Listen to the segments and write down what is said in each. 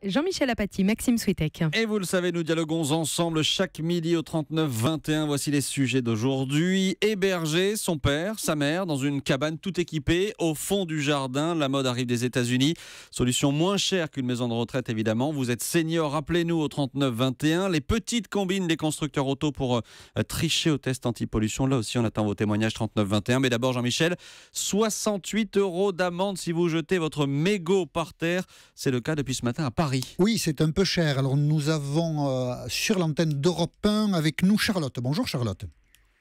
Jean-Michel Apathy, Maxime Switek. Et vous le savez, nous dialoguons ensemble chaque midi au 39 21. Voici les sujets d'aujourd'hui. Héberger son père, sa mère, dans une cabane tout équipée, au fond du jardin. La mode arrive des États-Unis. Solution moins chère qu'une maison de retraite, évidemment. Vous êtes senior, appelez-nous au 39 21. Les petites combines des constructeurs auto pour tricher au test anti-pollution. Là aussi, on attend vos témoignages 39 21. Mais d'abord, Jean-Michel, 68 € d'amende si vous jetez votre mégot par terre. C'est le cas depuis ce matin à Paris. Oui, c'est un peu cher. Alors nous avons sur l'antenne d'Europe 1 avec nous Charlotte. Bonjour Charlotte.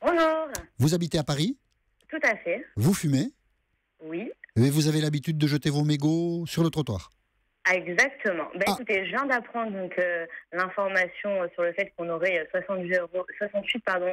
Bonjour. Vous habitez à Paris? Tout à fait. Vous fumez? Oui. Et vous avez l'habitude de jeter vos mégots sur le trottoir? Exactement. Écoutez, je viens d'apprendre l'information sur le fait qu'on aurait 68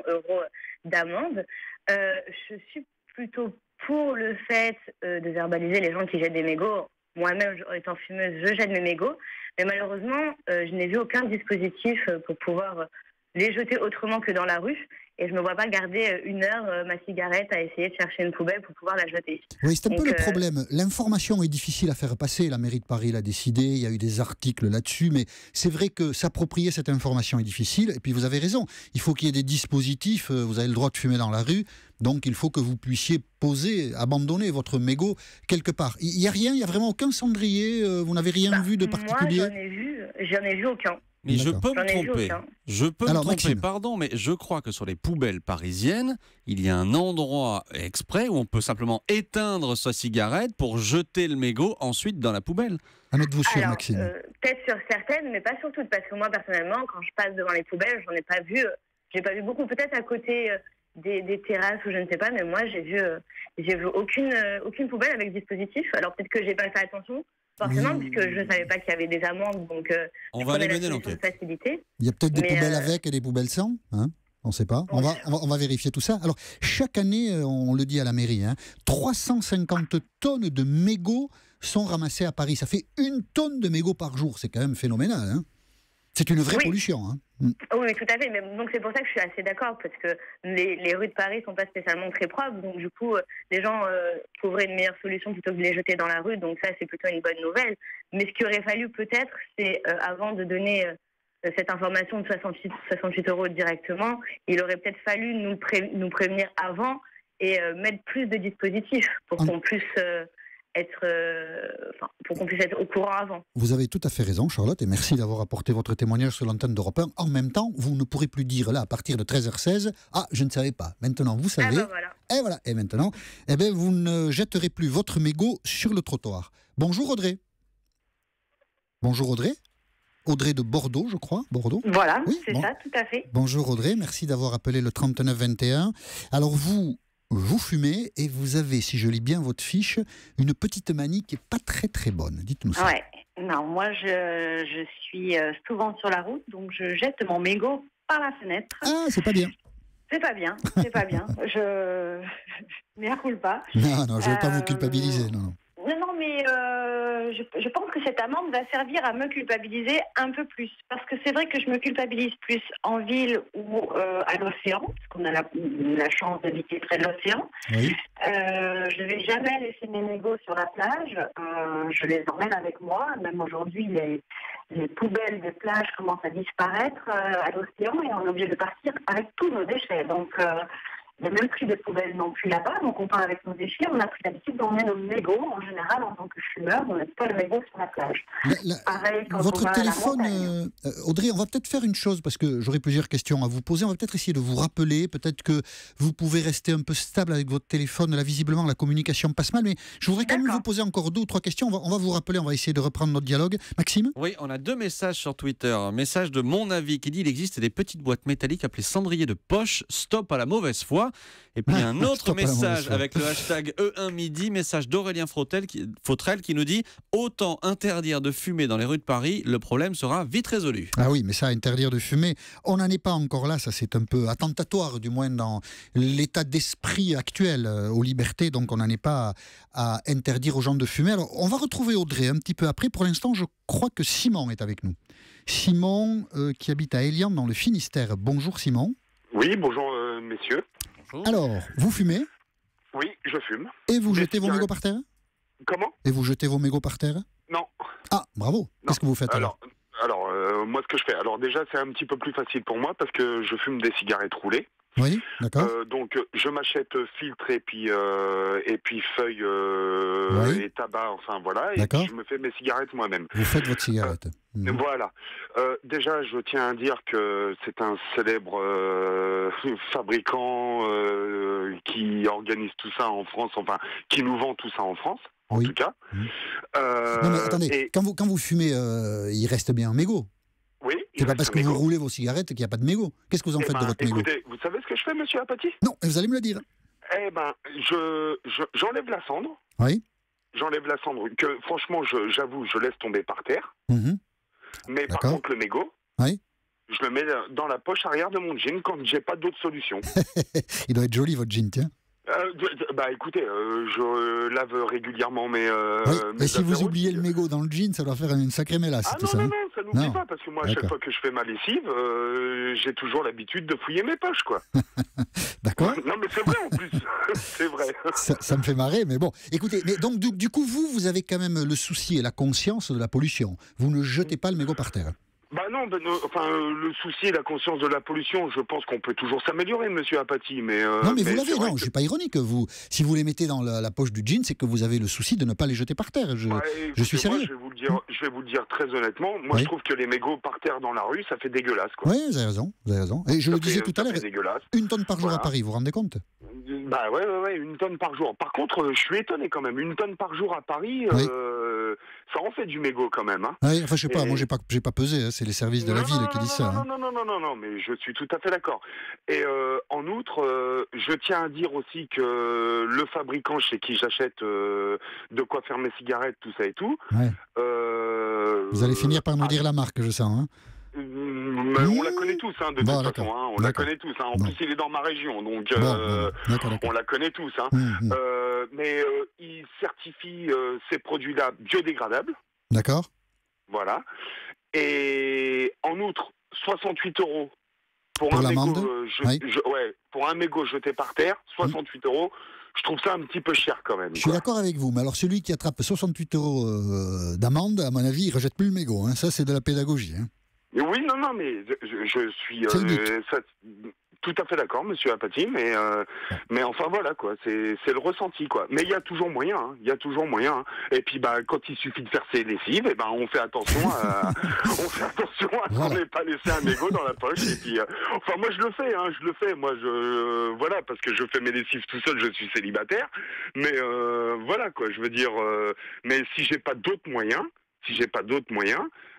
euros d'amende. Je suis plutôt pour le fait de verbaliser les gens qui jettent des mégots. Moi-même, étant fumeuse, je jette mes mégots. Mais malheureusement, je n'ai vu aucun dispositif pour pouvoir les jeter autrement que dans la rue. Et je ne me vois pas garder une heure ma cigarette à essayer de chercher une poubelle pour pouvoir la jeter. Oui, c'est un peu le problème. L'information est difficile à faire passer. La mairie de Paris l'a décidé. Il y a eu des articles là-dessus. Mais c'est vrai que s'approprier cette information est difficile. Et puis vous avez raison. Il faut qu'il y ait des dispositifs. Vous avez le droit de fumer dans la rue. Donc il faut que vous puissiez abandonner votre mégot quelque part. Il n'y a rien, il n'y a vraiment aucun cendrier. Vous n'avez rien vu de particulier? Moi, j'en ai vu aucun. Mais je peux me tromper. Alors, Maxime. Pardon, mais je crois que sur les poubelles parisiennes, il y a un endroit exprès où on peut simplement éteindre sa cigarette pour jeter le mégot ensuite dans la poubelle. En êtes-vous sûr, Maxime? Peut-être sur certaines, mais pas sur toutes, parce que moi, personnellement, quand je passe devant les poubelles, j'en ai pas vu. J'ai pas vu beaucoup. Peut-être à côté des terrasses ou je ne sais pas, mais moi, j'ai vu aucune poubelle avec dispositif. Alors peut-être que j'ai pas fait attention. Forcément, puisque je ne savais pas qu'il y avait des amendes, donc on va aller mener l'enquête. Il y a peut-être des poubelles avec et des poubelles sans, hein? On ne sait pas. On va vérifier tout ça. Alors, chaque année, on le dit à la mairie, 350 tonnes de mégots sont ramassés à Paris. Ça fait 1 tonne de mégots par jour. C'est quand même phénoménal. Hein? C'est une vraie pollution. Hein? Oui, tout à fait. Mais donc c'est pour ça que je suis assez d'accord, parce que les rues de Paris ne sont pas spécialement très propres. Donc du coup, les gens trouveraient une meilleure solution plutôt que de les jeter dans la rue. Donc ça, c'est plutôt une bonne nouvelle. Mais ce qu'il aurait fallu peut-être, c'est avant de donner cette information de 68 € directement, il aurait peut-être fallu nous prévenir avant et mettre plus de dispositifs pour qu'on puisse pour qu'on puisse être au courant avant. Vous avez tout à fait raison, Charlotte, et merci d'avoir apporté votre témoignage sur l'antenne d'Europe 1. En même temps, vous ne pourrez plus dire là, à partir de 13h16, « Ah, je ne savais pas. Maintenant, vous savez. » Voilà. Et maintenant, vous ne jetterez plus votre mégot sur le trottoir. Bonjour Audrey. Bonjour Audrey. Audrey de Bordeaux, je crois. Bordeaux. Voilà, oui, c'est ça, tout à fait. Bonjour Audrey, merci d'avoir appelé le 39 21. Alors vous fumez et vous avez, si je lis bien votre fiche, une petite manie qui n'est pas très très bonne. Dites-nous ça. Ouais. Non, moi je suis souvent sur la route, donc je jette mon mégot par la fenêtre. Ah, c'est pas bien. C'est pas bien. Je m'y roule pas. Non, je ne veux pas vous culpabiliser. Non, mais je pense que cette amende va servir à me culpabiliser un peu plus. Parce que c'est vrai que je me culpabilise plus en ville ou à l'océan, parce qu'on a la chance d'habiter près de l'océan. Oui. Je ne vais jamais laisser mes mégots sur la plage. Je les emmène avec moi. Même aujourd'hui, les poubelles des plages commencent à disparaître à l'océan et on est obligé de partir avec tous nos déchets. Donc, il n'y a même plus de poubelles non plus là-bas, donc on part avec nos déchets. On a pris l'habitude d'emmener nos mégots. En général, en tant que fumeur, on n'a pas le mégot sur la plage. Pareil, quand votre on va téléphone, Audrey, on va peut-être faire une chose, parce que j'aurai plusieurs questions à vous poser. On va peut-être essayer de vous rappeler. Peut-être que vous pouvez rester un peu stable avec votre téléphone. Là, visiblement, la communication passe mal. Mais je voudrais quand même vous poser encore 2 ou 3 questions. On va vous rappeler, on va essayer de reprendre notre dialogue. Maxime? Oui, on a 2 messages sur Twitter. Un message de Mon Avis qui dit il existe des petites boîtes métalliques appelées cendriers de poche. Stop à la mauvaise foi. Et puis un autre message avec le hashtag E1midi, message d'Aurélien Fautrel qui nous dit autant interdire de fumer dans les rues de Paris, le problème sera vite résolu. Ah oui, mais ça, interdire de fumer, on n'en est pas encore là. Ça, c'est un peu attentatoire, du moins dans l'état d'esprit actuel aux libertés. Donc, on n'en est pas à interdire aux gens de fumer. Alors, on va retrouver Audrey un petit peu après. Pour l'instant, je crois que Simon est avec nous. Simon, qui habite à Élian, dans le Finistère. Bonjour, Simon. Oui, bonjour, messieurs. Alors, vous fumez? Oui, je fume. Et vous jetez vos mégots par terre? Comment? Et vous jetez vos mégots par terre? Non. Ah, bravo. Qu'est-ce que vous faites alors? Moi, ce que je fais, alors déjà, c'est un petit peu plus facile pour moi parce que je fume des cigarettes roulées. Oui, d'accord. Donc, je m'achète filtre et puis feuilles Oui. et tabac, enfin voilà, et D'accord. puis je me fais mes cigarettes moi-même. Vous faites votre cigarette. Voilà. Déjà, je tiens à dire que c'est un célèbre fabricant qui organise tout ça en France, enfin, qui nous vend tout ça en France, en Oui. tout cas. Non mais attendez, et- quand vous fumez, il reste bien un mégot. Oui. C'est pas parce que vous roulez vos cigarettes qu'il n'y a pas de mégot. Qu'est-ce que vous en faites de votre mégot? Écoutez, vous savez ce que je fais, monsieur Apathy? Non, vous allez me le dire. Eh ben, j'enlève la cendre. Oui. J'enlève la cendre que, franchement, j'avoue, je laisse tomber par terre. Mhm. Mais par D'accord. contre, le mégot, Oui. je le mets dans la poche arrière de mon jean quand j'ai pas d'autre solution. Il doit être joli votre jean, tiens. Écoutez, je lave régulièrement mes. Oui. mes Et si vous affaires oubliez aussi. le mégot dans le jean, ça doit faire une sacrée mélasse, Ah tout non, ça. non, hein. non, ça n'oublie Non. pas, parce que moi, à chaque D'accord. fois que je fais ma lessive, j'ai toujours l'habitude de fouiller mes poches, quoi. D'accord. Non, mais c'est vrai en plus. C'est vrai. Ça me fait marrer, mais bon. Écoutez, mais donc du coup, vous avez quand même le souci et la conscience de la pollution. Vous ne jetez pas le mégot par terre. Bah non, le souci et la conscience de la pollution, je pense qu'on peut toujours s'améliorer, monsieur Apathy, mais... Non, mais vous c'est l'avez, vrai non, que- je suis pas ironique. Si vous les mettez dans la poche du jean, c'est que vous avez le souci de ne pas les jeter par terre. Je suis écoutez, moi, sérieux. je vais vous le dire très honnêtement. Moi, Oui. je trouve que les mégots par terre dans la rue, ça fait dégueulasse, quoi. Oui, vous avez raison, vous avez raison. Et je le disais tout à Ça l'heure, fait dégueulasse. 1 tonne par jour Voilà. à Paris, vous vous rendez compte? Bah ouais, 1 tonne par jour. Par contre, je suis étonné quand même. 1 tonne par jour à Paris, Oui. ça en fait du mégot quand même, hein. Oui, enfin, je sais pas, Et- moi, j'ai pas pesé, hein, c'est les services de la ville qui disent ça. hein. Non, mais je suis tout à fait d'accord. Et en outre, je tiens à dire aussi que le fabricant chez qui j'achète de quoi faire mes cigarettes, tout ça et tout... Ouais. Vous allez finir par nous dire la marque, je sens. Hein. Mais on la connaît tous, hein, de Bon, toute d'accord. façon. Hein, on la D'accord. connaît tous. Hein. En Bon. plus, il est dans ma région, donc Bon, d'accord. on la connaît tous. Hein. Hum. Mais il certifie ces produits-là biodégradables. D'accord. Voilà. Et en outre, 68 € pour un l'amende, mégot, oui. pour un mégot jeté par terre, 68 €. Je trouve ça un petit peu cher quand même. Je suis d'accord avec vous, mais alors celui qui attrape 68 € d'amende, à mon avis, il rejette plus le mégot. Hein. Ça, c'est de la pédagogie. Hein. Mais oui, non, mais je suis C'est le but. tout à fait d'accord, monsieur Apathy, mais enfin voilà quoi, c'est le ressenti quoi. Mais il y a toujours moyen, hein, il y a toujours moyen. Hein. Et puis quand il suffit de faire ses lessives, et on fait attention à ce qu'on n'ait pas laissé un mégot dans la poche. Et puis, enfin moi je le fais, moi voilà parce que je fais mes lessives tout seul, je suis célibataire. Mais voilà quoi, je veux dire, mais si j'ai pas d'autres moyens.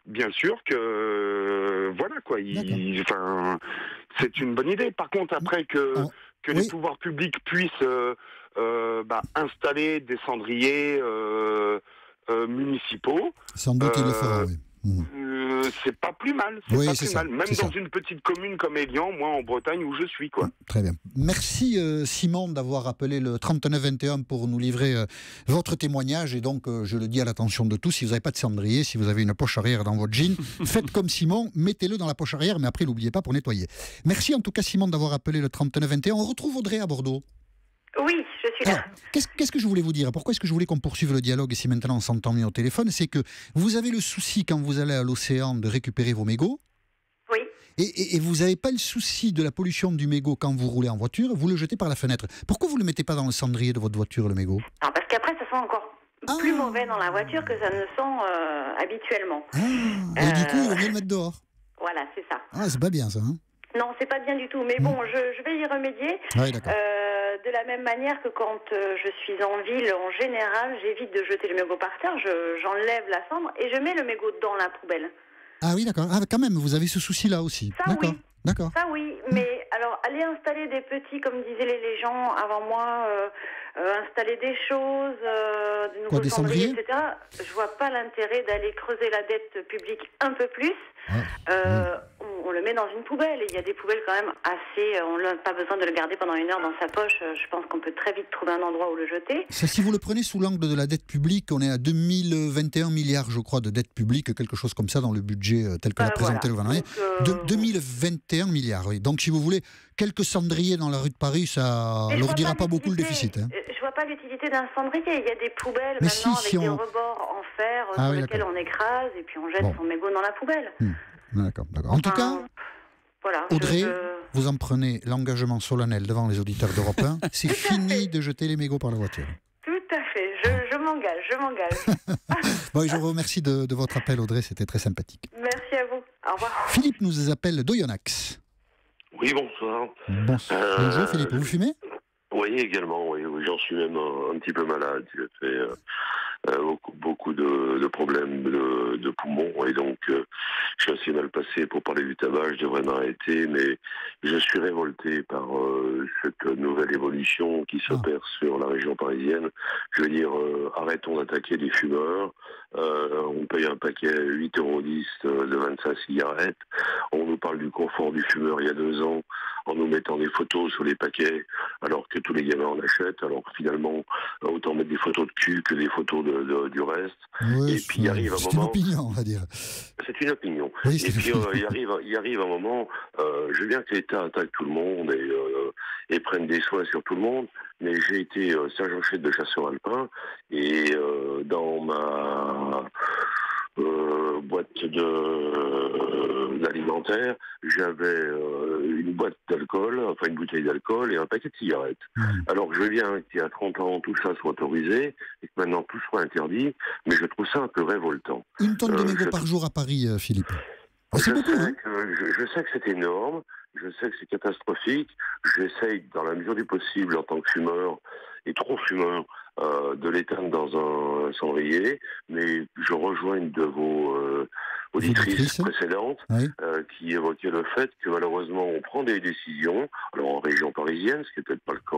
Bien sûr que voilà quoi, c'est une bonne idée. Par contre, après que oui. les pouvoirs publics puissent installer des cendriers municipaux, Sans doute, il le fera, oui. c'est pas plus mal. Oui, Pas c'est plus ça, mal. Même c'est dans ça. une petite commune comme Élian, moi en Bretagne où je suis quoi. Très bien. Merci Simon d'avoir appelé le 3921 pour nous livrer votre témoignage. Et donc, je le dis à l'attention de tous, si vous n'avez pas de cendrier, si vous avez une poche arrière dans votre jean, faites comme Simon, mettez-le dans la poche arrière, mais après, n'oubliez pas pour nettoyer. Merci en tout cas Simon d'avoir appelé le 3921. On retrouve Audrey à Bordeaux. Oui, je suis là. Alors, qu'est-ce que je voulais vous dire? Pourquoi est-ce que je voulais qu'on poursuive le dialogue si maintenant on s'entend mieux au téléphone? C'est que vous avez le souci quand vous allez à l'océan de récupérer vos mégots. Oui. Et vous n'avez pas le souci de la pollution du mégot quand vous roulez en voiture, vous le jetez par la fenêtre. Pourquoi vous ne le mettez pas dans le cendrier de votre voiture, le mégot? Alors, parce qu'après, ça sent encore plus mauvais dans la voiture que ça ne sent habituellement. Et du coup, il vaut mieux le mettre dehors. Voilà, c'est ça. Ah, c'est pas bien ça. Hein. Non, c'est pas bien du tout. Mais bon, je vais y remédier. Oui, d'accord. De la même manière que quand je suis en ville, en général, j'évite de jeter le mégot par terre. J'enlève la cendre et je mets le mégot dans la poubelle. Ah oui, d'accord. Ah, quand même, vous avez ce souci-là aussi. Ça, d'accord. oui. D'accord. Ça oui, mais alors aller installer des petits, comme disaient les gens avant moi, installer des choses, de nouveaux des cendriers, cendriers etc. Je vois pas l'intérêt d'aller creuser la dette publique un peu plus. On le met dans une poubelle. Et il y a des poubelles quand même assez. On n'a pas besoin de le garder pendant 1 heure dans sa poche. Je pense qu'on peut très vite trouver un endroit où le jeter. Ça, si vous le prenez sous l'angle de la dette publique, on est à 2021 milliards, je crois, de dette publique, quelque chose comme ça dans le budget tel que l'a présenté le gouvernement. 2021 milliards, oui. Donc, si vous voulez, quelques cendriers dans la rue de Paris, ça ne leur dira pas beaucoup le déficit. Hein. Je vois pas l'utilité d'un cendrier. Il y a des poubelles Mais maintenant si avec des on- rebords en fer Ah sur oui, lesquels d'accord. on écrase et puis on jette Bon. son mégot dans la poubelle. D'accord. En tout cas, Voilà. Audrey, vous en prenez l'engagement solennel devant les auditeurs d'Europe 1. C'est Tout à fini fait. de jeter les mégots par la voiture. Tout à fait. Je m'engage. Bon, et je vous remercie de votre appel, Audrey. C'était très sympathique. Merci à vous. Au revoir. Philippe nous appelle d'Oyonnax. Oui, bonsoir. Bonjour Philippe, vous fumez? Oui, également, oui, j'en suis même un petit peu malade. J'ai fait beaucoup de problèmes de poumons et donc je suis assez mal passé pour parler du tabac, je devrais m'arrêter, mais je suis révolté par cette nouvelle évolution qui s'opère sur la région parisienne. Je veux dire, arrêtons d'attaquer les fumeurs. On paye un paquet 8,10 € de 25 cigarettes. On nous parle du confort du fumeur il y a 2 ans en nous mettant des photos sur les paquets alors que tous les gamins en achètent. Alors que finalement, autant mettre des photos de cul que des photos du reste. Oui, Et puis il arrive un c'est une moment... opinion, on va dire. C'est une opinion. Oui, Et c'est puis une opinion. il arrive un moment, je veux bien que l'État attaque tout le monde et prenne des soins sur tout le monde, mais j'ai été sergent-chef de chasseurs alpins et dans ma boîte d'alimentaire, j'avais une boîte d'alcool, enfin une bouteille d'alcool et un paquet de cigarettes. Alors je veux bien qu'il y a 30 ans tout ça soit autorisé et que maintenant tout soit interdit, mais je trouve ça un peu révoltant. Une tonne de mégots par jour à Paris, Philippe. Je C'est beaucoup, hein? sais que c'est énorme, je sais que c'est catastrophique. J'essaye, dans la mesure du possible, en tant que fumeur et trop fumeur, de l'éteindre dans un cendrier. Mais je rejoins une de vos auditrices précédentes Oui. qui évoquait le fait que malheureusement on prend des décisions, alors en région parisienne, ce qui n'est peut-être pas le cas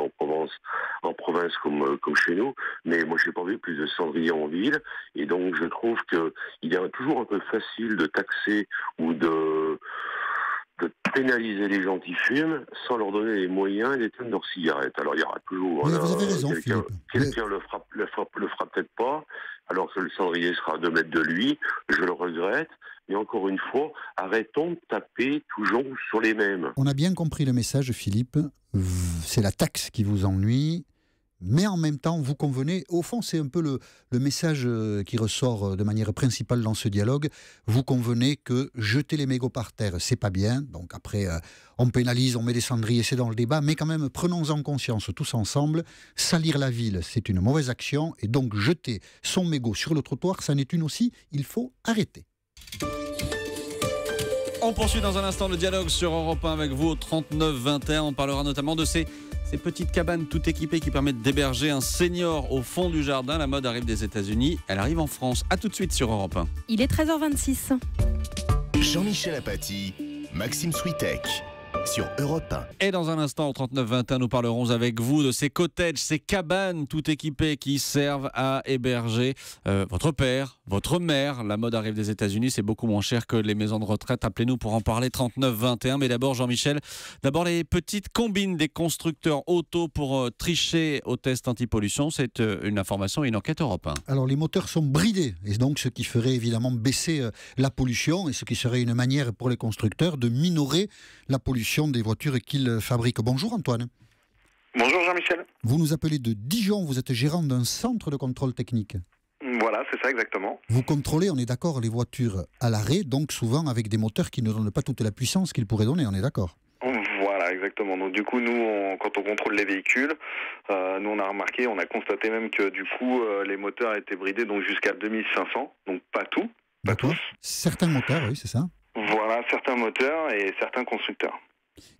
en province comme chez nous, mais moi j'ai pas vu plus de cendriers en ville, et donc je trouve qu'il est toujours un peu facile de taxer ou de pénaliser les gens qui fument sans leur donner les moyens d'éteindre leurs cigarettes. Alors il y aura toujours... Oui, vous avez raison, Philippe. Quelqu'un le fera peut-être pas, alors que le cendrier sera à 2 mètres de lui, je le regrette, mais encore une fois, arrêtons de taper toujours sur les mêmes. On a bien compris le message, Philippe. C'est la taxe qui vous ennuie. Mais en même temps, vous convenez, au fond, c'est un peu le message qui ressort de manière principale dans ce dialogue. Vous convenez que jeter les mégots par terre, c'est pas bien. Donc après, on pénalise, on met des cendriers, c'est dans le débat. Mais quand même, prenons-en conscience tous ensemble. Salir la ville, c'est une mauvaise action. Et donc, jeter son mégot sur le trottoir, ça n'est une aussi. Il faut arrêter. On poursuit dans un instant le dialogue sur Europe 1 avec vous au 39-21. On parlera notamment de ces petites cabanes tout équipées qui permettent d'héberger un senior au fond du jardin. La mode arrive des États-Unis, elle arrive en France. A tout de suite sur Europe 1. Il est 13h26. Jean-Michel Apathy, Maxime Switek sur Europe 1. Et dans un instant, au 39-21, nous parlerons avec vous de ces cottages, ces cabanes tout équipées qui servent à héberger votre père, votre mère. La mode arrive des États-Unis, c'est beaucoup moins cher que les maisons de retraite. Appelez-nous pour en parler, 39-21. Mais d'abord, Jean-Michel, les petites combines des constructeurs auto pour tricher au test anti-pollution. C'est une information et une enquête Europe 1. Alors les moteurs sont bridés, et donc ce qui ferait évidemment baisser la pollution, et ce qui serait une manière pour les constructeurs de minorer la pollution des voitures qu'ils fabriquent. Bonjour Antoine. Bonjour Jean-Michel. Vous nous appelez de Dijon, vous êtes gérant d'un centre de contrôle technique. Voilà, c'est ça exactement. Vous contrôlez, on est d'accord, les voitures à l'arrêt, donc souvent avec des moteurs qui ne donnent pas toute la puissance qu'ils pourraient donner, on est d'accord? Voilà, exactement. Donc du coup, nous, quand on contrôle les véhicules, nous on a remarqué, on a constaté même que du coup, les moteurs étaient bridés donc jusqu'à 2500, donc pas tout, pas D'accord. tous. Certains moteurs, oui, c'est ça. Voilà, certains moteurs et certains constructeurs.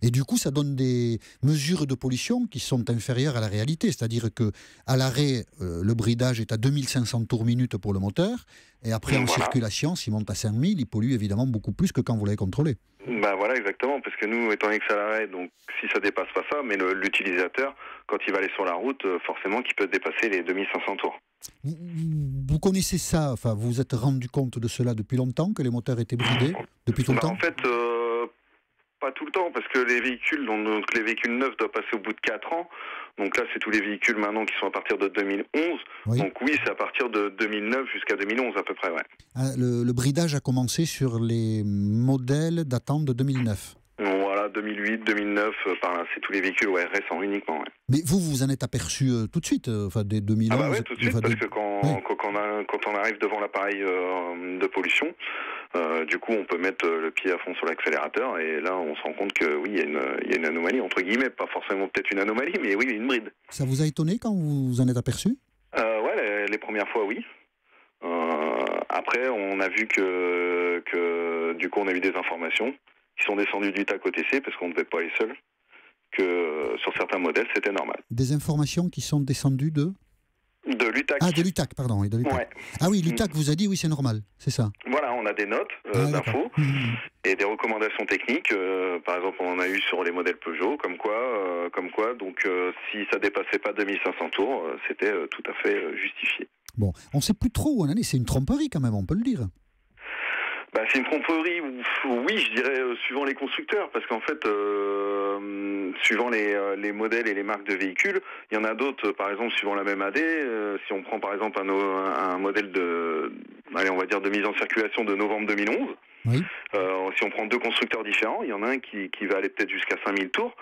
Et du coup, ça donne des mesures de pollution qui sont inférieures à la réalité. C'est-à-dire qu'à l'arrêt, le bridage est à 2500 tours minute pour le moteur. Et après, en circulation, s'il monte à 5000, il pollue évidemment beaucoup plus que quand vous l'avez contrôlé. Voilà, exactement. Parce que nous, étant donné que c'est à l'arrêt, donc si ça dépasse pas ça, mais l'utilisateur, quand il va aller sur la route, forcément qu'il peut dépasser les 2500 tours. Vous connaissez ça, enfin, vous vous êtes rendu compte de cela depuis longtemps, que les moteurs étaient bridés? Depuis tout le temps? En fait, pas tout le temps, parce que les véhicules, donc les véhicules neufs doivent passer au bout de 4 ans. Donc là, c'est tous les véhicules maintenant qui sont à partir de 2011. Oui. Donc oui, c'est à partir de 2009 jusqu'à 2011 à peu près, ouais. Le bridage a commencé sur les modèles datant de 2009. Voilà, 2008, 2009, par là, c'est tous les véhicules récents uniquement. Ouais. Mais vous en êtes aperçu tout de suite, dès 2011. Ah bah ouais, tout de suite, parce que quand on arrive devant l'appareil de pollution, du coup, on peut mettre le pied à fond sur l'accélérateur, et là, on se rend compte que oui, il y a une anomalie, entre guillemets, pas forcément peut-être une anomalie, mais oui, une bride. Ça vous a étonné quand vous en êtes aperçu ? Ouais, les premières fois, oui. Après, on a vu que du coup, on a eu des informations qui sont descendues du TAC au TC, parce qu'on ne devait pas aller seul, que sur certains modèles, c'était normal. Des informations qui sont descendues de l'UTAC. Ah, de l'UTAC, pardon. Oui, de l'UTAC. Ouais. Ah oui, l'UTAC vous a dit, oui, c'est normal, c'est ça. Voilà, on a des notes d'infos et des recommandations techniques. Par exemple, on en a eu sur les modèles Peugeot, comme quoi. Donc, si ça dépassait pas 2500 tours, c'était tout à fait justifié. Bon, on ne sait plus trop où on en est. C'est une tromperie quand même, on peut le dire. Bah, c'est une tromperie, oui, je dirais, suivant les constructeurs, parce qu'en fait, suivant les modèles et les marques de véhicules, il y en a d'autres, par exemple, suivant la même AD, si on prend par exemple un modèle on va dire de mise en circulation de novembre 2011, oui. Si on prend deux constructeurs différents, il y en a un qui va aller peut-être jusqu'à 5000 tours,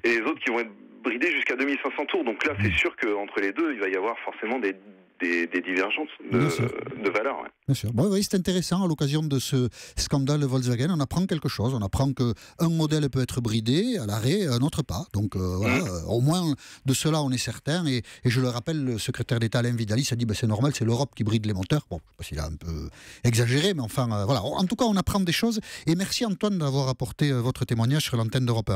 et les autres qui vont être bridés jusqu'à 2500 tours, donc là, c'est sûr qu'entre les deux, il va y avoir forcément des divergences de valeur. Ouais. Bien sûr. Bon, oui, c'est intéressant. À l'occasion de ce scandale Volkswagen, on apprend quelque chose. On apprend qu'un modèle peut être bridé à l'arrêt, un autre pas. Donc voilà, au moins de cela, on est certain. Et je le rappelle, le secrétaire d'État Alain Vidalis a dit c'est normal, c'est l'Europe qui bride les moteurs. Bon, je ne sais pas s'il a un peu exagéré, mais enfin, voilà. En tout cas, on apprend des choses. Et merci Antoine d'avoir apporté votre témoignage sur l'antenne d'Europe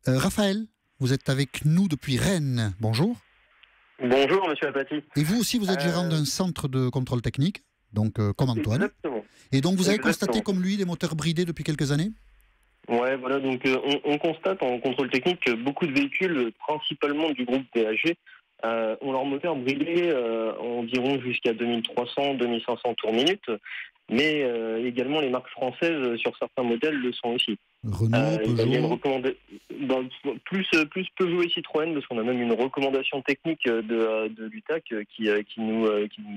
1. Raphaël, vous êtes avec nous depuis Rennes. Bonjour. Bonjour, monsieur Apathy. Et vous aussi, vous êtes gérant d'un centre de contrôle technique, donc comme Antoine. Exactement. Et donc, vous avez constaté comme lui des moteurs bridés depuis quelques années ? Ouais, voilà, donc on constate en contrôle technique que beaucoup de véhicules, principalement du groupe PAG, ont leur moteur bridé environ jusqu'à 2300-2500 tours minute, mais également les marques françaises sur certains modèles le sont aussi. Renault, Peugeot. Il y a plus Peugeot et Citroën, parce qu'on a même une recommandation technique de l'UTAC qui nous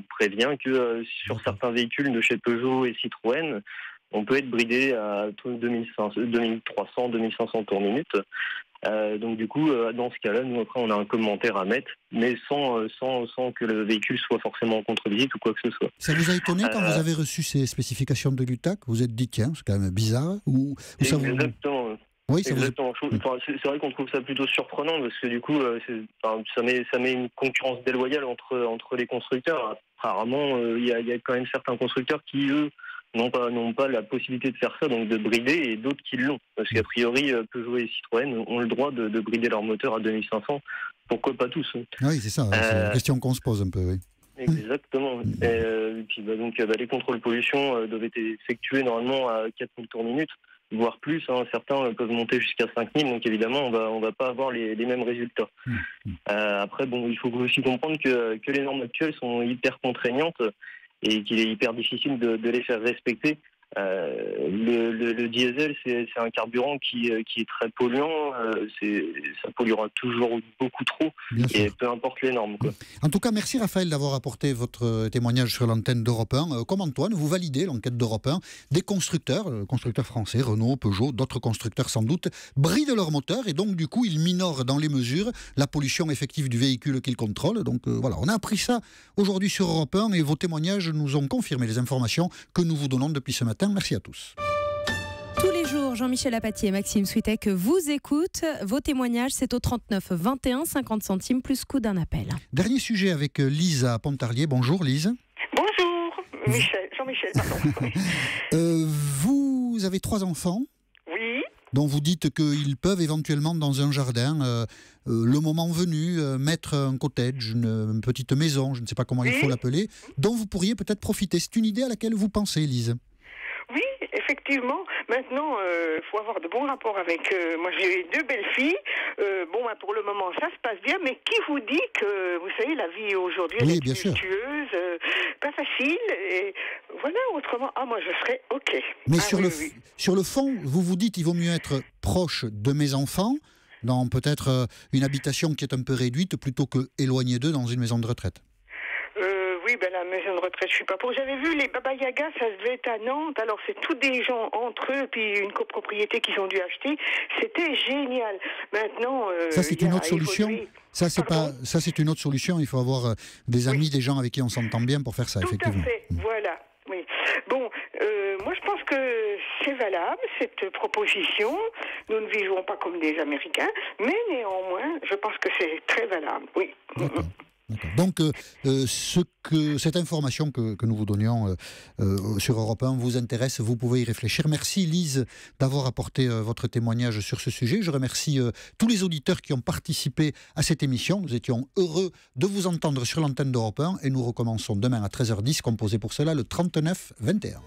prévient que sur certains véhicules de chez Peugeot et Citroën, on peut être bridé à 2300-2500 tours minute. Donc du coup, dans ce cas-là, nous après on a un commentaire à mettre, mais sans que le véhicule soit forcément en contre-visite ou quoi que ce soit. Ça vous a étonné quand vous avez reçu ces spécifications de l'UTAC ? Vous vous êtes dit tiens, c'est quand même bizarre ou ça vous... Exactement. Oui, ça exactement. C'est vrai qu'on trouve ça plutôt surprenant parce que du coup, ça met une concurrence déloyale entre les constructeurs. Apparemment, il y a quand même certains constructeurs qui eux n'ont pas la possibilité de faire ça, donc de brider, et d'autres qui l'ont. Parce qu'a priori, Peugeot et Citroën ont le droit de brider leur moteur à 2500. Pourquoi pas tous ? Oui, c'est ça. C'est la question qu'on se pose un peu, oui. Exactement. Et puis, les contrôles pollution doivent être effectués normalement à 4000 tours minute, voire plus. Certains peuvent monter jusqu'à 5000, donc évidemment, on va pas avoir les mêmes résultats. Après, il faut aussi comprendre que les normes actuelles sont hyper contraignantes et qu'il est hyper difficile de les faire respecter. Le diesel, c'est un carburant qui est très polluant, ça polluera toujours beaucoup trop, et peu importe les normes, quoi. En tout cas, merci Raphaël d'avoir apporté votre témoignage sur l'antenne d'Europe 1. Comme Antoine, vous validez l'enquête d'Europe 1. Des constructeurs français, Renault, Peugeot, d'autres constructeurs sans doute, brident leur moteur et donc du coup ils minorent dans les mesures la pollution effective du véhicule qu'ils contrôlent. Donc voilà, on a appris ça aujourd'hui sur Europe 1 et vos témoignages nous ont confirmé les informations que nous vous donnons depuis ce matin. Merci à tous. Tous les jours, Jean-Michel Apathy et Maxime Switek vous écoutent. Vos témoignages, c'est au 39 21 50 centimes plus coût d'un appel. Dernier sujet avec Lise à Pontarlier. Bonjour Lise. Bonjour Jean-Michel, pardon. Vous avez 3 enfants. Oui. Dont vous dites qu'ils peuvent éventuellement dans un jardin, le moment venu, mettre un cottage, une petite maison, je ne sais pas comment il faut l'appeler, dont vous pourriez peut-être profiter. C'est une idée à laquelle vous pensez, Lise ? Oui, effectivement. Maintenant, il faut avoir de bons rapports avec... moi, j'ai 2 belles filles. Pour le moment, ça se passe bien. Mais qui vous dit que, vous savez, la vie aujourd'hui, elle est tumultueuse, pas facile. Et voilà, autrement, moi, je serais OK. Mais sur le fond, vous vous dites qu'il vaut mieux être proche de mes enfants, dans peut-être une habitation qui est un peu réduite, plutôt que éloigné d'eux dans une maison de retraite. Oui, la maison de retraite, je suis pas pour. J'avais vu les Baba Yaga, ça se devait être à Nantes. Alors c'est tous des gens entre eux, puis une copropriété qu'ils ont dû acheter. C'était génial. Maintenant, ça c'est une autre solution. Ça c'est une autre solution. Il faut avoir des amis, des gens avec qui on s'entend bien pour faire ça. Tout effectivement. à fait. Voilà. Oui. Bon, moi je pense que c'est valable cette proposition. Nous ne vivons pas comme des Américains, mais néanmoins, je pense que c'est très valable. Oui. D'accord. Donc, cette information que nous vous donnions sur Europe 1 vous intéresse, vous pouvez y réfléchir. Merci Lise d'avoir apporté votre témoignage sur ce sujet. Je remercie tous les auditeurs qui ont participé à cette émission. Nous étions heureux de vous entendre sur l'antenne d'Europe 1 et nous recommençons demain à 13h10, composé pour cela le 39 21.